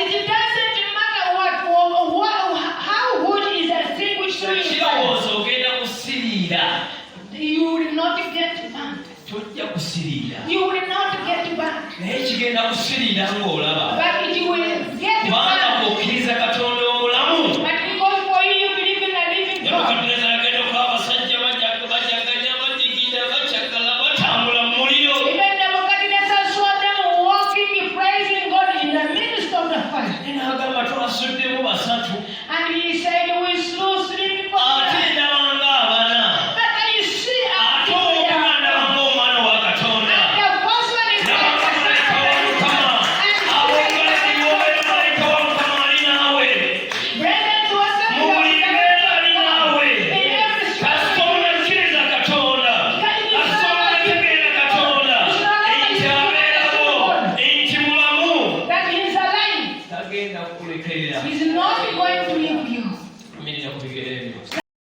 It doesn't matter how good is a thing which you will not get back. You will not get back. But it will get back. But because for you believe in a living God. Even Nebuchadnezzar saw them walking, praising God in the midst of the fire. And he said, we slew 3 people. He's not going to leave